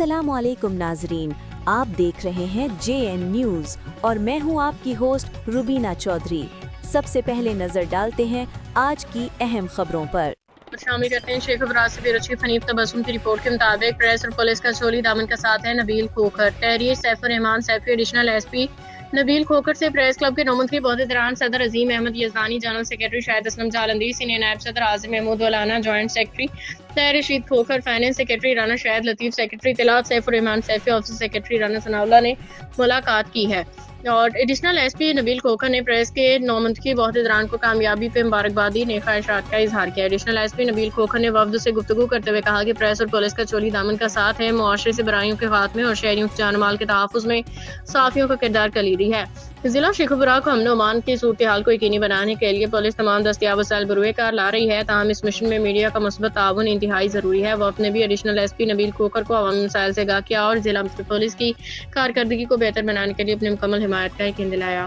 अस्सलाम वालेकुम नाजरीन, आप देख रहे हैं JN न्यूज़ और मैं हूं आपकी होस्ट रुबीना चौधरी। सबसे पहले नजर डालते हैं आज की अहम खबरों पर। शामिल करते हैं शेख अबराज से बेरुची फनीफ तबस्सुम की रिपोर्ट के मुताबिक प्रेस और पुलिस का चोली दामन का साथ है नबील खोखर। तहरीर सैफुर रहमान सैफी एडिशनल SP नबील खोखर से प्रेस क्लब के नौमंतखी बहुत दौरान सदर Azeem Ahmed Yazdani, general secretary Shahid Aslam Jalandhari, senior नायब सदर Azim Mahmood Walana, joint secretary Tahir Rasheed Khokhar, finance secretary Rana Shahid Latif, secretary इत्तलात सैफुर रहमान सैफी, ऑफिस सेक्रेटरी राना सनाउल्लाह ने मुलाकात की है। और एडिशनल SP नबील खोखर ने प्रेस के नौमंतखी बहुत दौरान को कामयाबी पे मुबारकबादी ने ख्वाहिशात का इजहार किया। एडिशनल SP नबील खोखर ने वफ्द से गुफ्तगू करते हुए कहा कि प्रेस और पुलिस का चोली दामन का साथ है, मुआशरे से बुराइयों के खात्मे और शहरियों के जान माल के तहफ़्फ़ुज़ में साफियों का किरदार कलीदी है। जिला शेखुपुरा को अमन अमान की सूरत हाल को यकीनी बनाने के लिए पुलिस तमाम दस्तियाब वसाइल बरूए कार ला रही है। ताहम इस मिशन में मीडिया का मुस्बत ताउन इंतहाई ज़रूरी है। वफ़द ने भी एडिशनल SP नबील खोखर को अवामी मसाइल से आगाह किया और जिला पुलिस की कारकर्दगी को बेहतर बनाने के लिए अपनी मुकम्मल हिमायत का यकीन दिलाया।